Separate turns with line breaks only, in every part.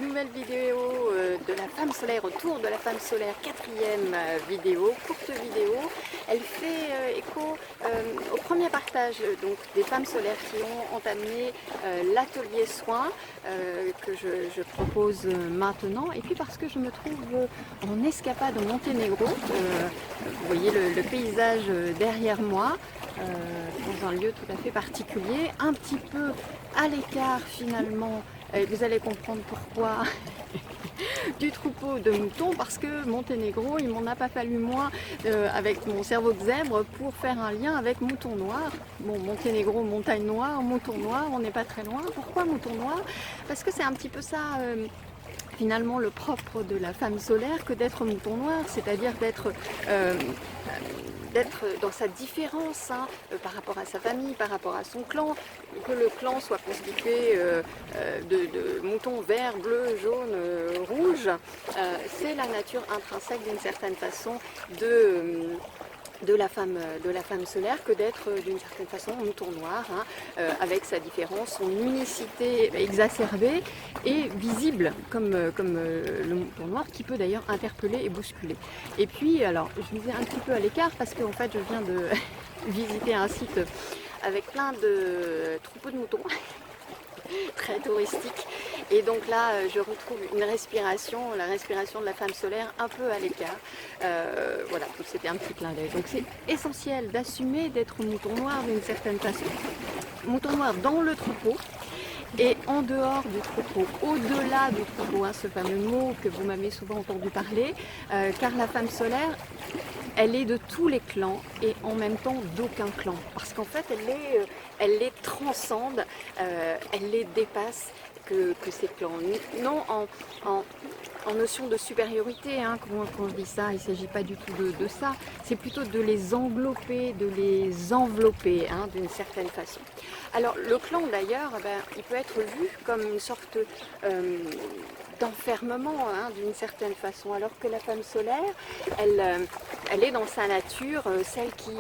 nouvelle vidéo de la femme solaire, autour de la femme solaire, quatrième vidéo, courte vidéo. Elle fait écho au premier partage donc, des femmes solaires qui ont entamé l'atelier soins que je propose maintenant. Et puis parce que je me trouve en escapade au Monténégro, vous voyez le paysage derrière moi, dans un lieu tout à fait particulier, un petit peu à l'écart finalement, vous allez comprendre pourquoi, du troupeau de moutons, parce que Monténégro, il m'en a pas fallu moins avec mon cerveau de zèbre pour faire un lien avec mouton noir. Bon, Monténégro, montagne noire, mouton noir, on n'est pas très loin. Pourquoi mouton noir? Parce que c'est un petit peu ça finalement le propre de la femme solaire que d'être mouton noir, c'est-à-dire d'être dans sa différence par rapport à sa famille, par rapport à son clan, que le clan soit constitué de moutons verts, bleus, jaunes, rouges, c'est la nature intrinsèque d'une certaine façon de la femme solaire que d'être d'une certaine façon mouton noir, avec sa différence, son unicité exacerbée et visible comme le mouton noir qui peut d'ailleurs interpeller et bousculer. Et puis alors je disais un petit peu à l'écart parce qu'en fait je viens de visiter un site avec plein de troupeaux de moutons très touristique, et donc là je retrouve une respiration, la respiration de la femme solaire un peu à l'écart. Voilà, c'était un petit clin d'œil. Donc c'est essentiel d'assumer d'être mouton noir d'une certaine façon, mouton noir dans le troupeau et en dehors du troupeau, au-delà du troupeau, ce fameux mot que vous m'avez souvent entendu parler, car la femme solaire, elle est de tous les clans et en même temps d'aucun clan, parce qu'en fait elle les transcende, elle les dépasse que ces clans. Non en notion de supériorité, quand je dis ça, il ne s'agit pas du tout de ça, c'est plutôt de les englober, de les envelopper d'une certaine façon. Alors le clan d'ailleurs, il peut être vu comme une sorte d'enfermement d'une certaine façon, alors que la femme solaire, elle est dans sa nature, celle qui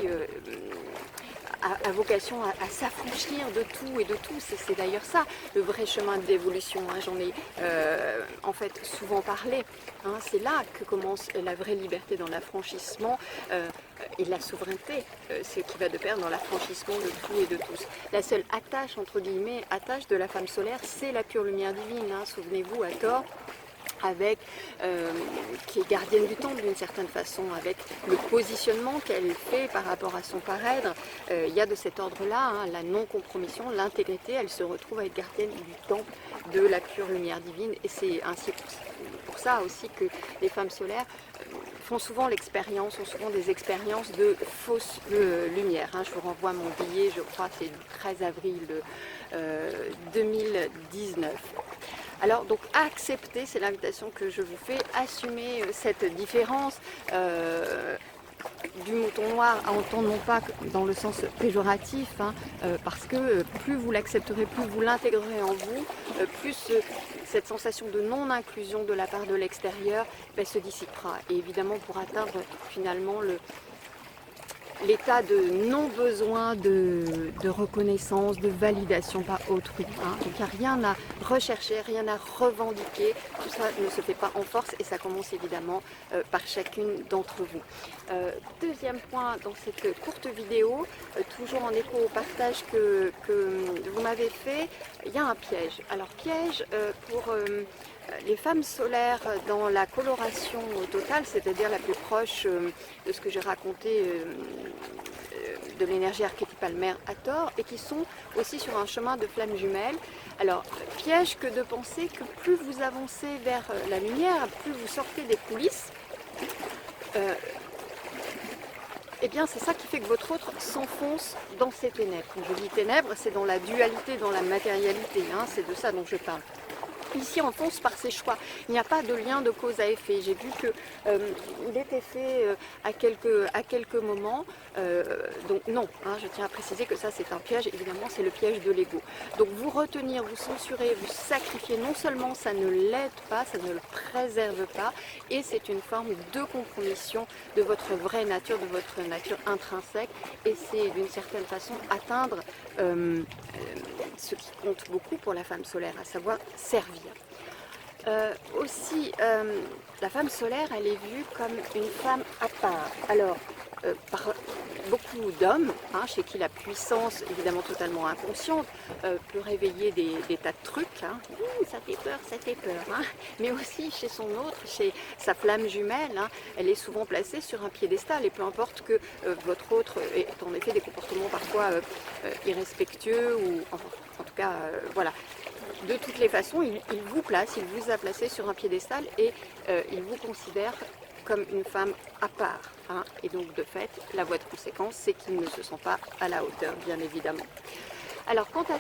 a vocation à s'affranchir de tout et de tous. C'est d'ailleurs ça le vrai chemin de l'évolution. J'en ai en fait souvent parlé. C'est là que commence la vraie liberté, dans l'affranchissement et la souveraineté, ce qui va de pair dans l'affranchissement de tout et de tous. La seule attache, entre guillemets, attache de la femme solaire, c'est la pure lumière divine. Souvenez-vous, à tort, avec qui est gardienne du temple d'une certaine façon, avec le positionnement qu'elle fait par rapport à son parèdre. Il y a de cet ordre-là, la non-compromission, l'intégrité, elle se retrouve à être gardienne du temple de la pure lumière divine, et c'est ainsi pour ça aussi que les femmes solaires font souvent l'expérience, ont souvent des expériences de fausse lumière. Je vous renvoie mon billet, je crois que c'est du 13 avril 2019. Alors donc accepter, c'est l'invitation que je vous fais, assumer cette différence du mouton noir, à entendre non pas dans le sens péjoratif, parce que plus vous l'accepterez, plus vous l'intégrerez en vous, plus cette sensation de non-inclusion de la part de l'extérieur se dissipera. Et évidemment pour atteindre finalement l'état de non-besoin de reconnaissance, de validation par autrui. Donc il n'y a rien à rechercher, rien à revendiquer, tout ça ne se fait pas en force, et ça commence évidemment par chacune d'entre vous. Deuxième point dans cette courte vidéo, toujours en écho au partage que vous m'avez fait, il y a un piège. Alors piège pour les femmes solaires dans la coloration totale, c'est-à-dire la plus proche de ce que j'ai raconté de l'énergie archétypale mère à tort, et qui sont aussi sur un chemin de flamme jumelle. Alors, piège que de penser que plus vous avancez vers la lumière, plus vous sortez des coulisses, eh bien c'est ça qui fait que votre autre s'enfonce dans ces ténèbres. Quand je dis ténèbres, c'est dans la dualité, dans la matérialité, c'est de ça dont je parle. Ici on fonce par ses choix, il n'y a pas de lien de cause à effet. J'ai vu qu'il était fait à quelques moments, donc non, je tiens à préciser que ça c'est un piège, évidemment c'est le piège de l'ego. Donc vous retenir, vous censurer, vous sacrifier, non seulement ça ne l'aide pas, ça ne le préserve pas, et c'est une forme de compromission de votre vraie nature, de votre nature intrinsèque, et c'est d'une certaine façon atteindre ce qui compte beaucoup pour la femme solaire, à savoir servir. Aussi, la femme solaire, elle est vue comme une femme à part. Alors, par beaucoup d'hommes, hein, chez qui la puissance, évidemment totalement inconsciente, peut réveiller des tas de trucs, hein. Ça fait peur, hein. Mais aussi chez son autre, chez sa flamme jumelle, hein, elle est souvent placée sur un piédestal, et peu importe que votre autre ait en effet des comportements parfois irrespectueux, ou en tout cas, voilà. De toutes les façons, il vous place, il vous a placé sur un piédestal, et il vous considère comme une femme à part, hein. Et donc de fait, la voie de conséquence, c'est qu'il ne se sent pas à la hauteur, bien évidemment. Alors quant à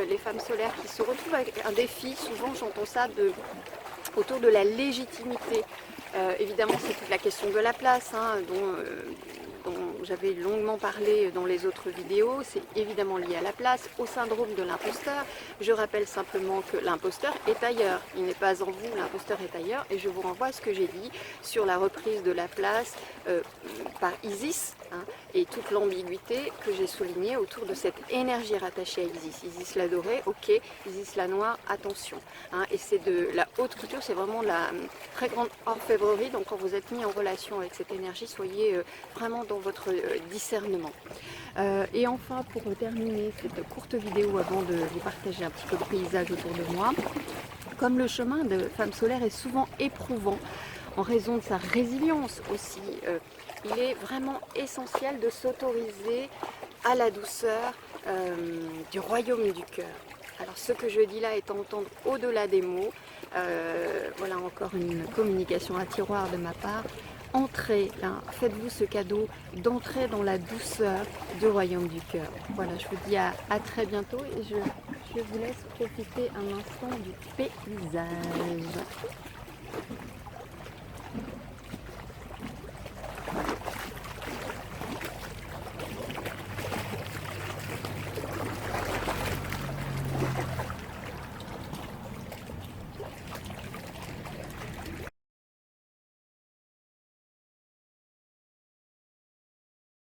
les femmes solaires qui se retrouvent avec un défi, souvent j'entends ça autour de la légitimité. Évidemment, c'est toute la question de la place, hein, dont j'avais longuement parlé dans les autres vidéos. C'est évidemment lié à la place, au syndrome de l'imposteur. Je rappelle simplement que l'imposteur est ailleurs. Il n'est pas en vous, l'imposteur est ailleurs. Et je vous renvoie à ce que j'ai dit sur la reprise de la place par Isis, hein, et toute l'ambiguïté que j'ai soulignée autour de cette énergie rattachée à Isis. Isis la dorée, ok. Isis la noire, attention, hein. Et c'est de la haute couture, c'est vraiment de la très grande orfèvrerie. Donc quand vous êtes mis en relation avec cette énergie, soyez vraiment dans votre discernement. Et enfin, pour terminer cette courte vidéo, avant de vous partager un petit peu de paysage autour de moi, comme le chemin de femme solaire est souvent éprouvant en raison de sa résilience aussi, il est vraiment essentiel de s'autoriser à la douceur du royaume du cœur. Alors ce que je dis là est à entendre au-delà des mots. Voilà encore une communication à tiroir de ma part. Entrez, hein, faites-vous ce cadeau d'entrer dans la douceur du royaume du cœur. Voilà, je vous dis à très bientôt, et je vous laisse profiter un instant du paysage.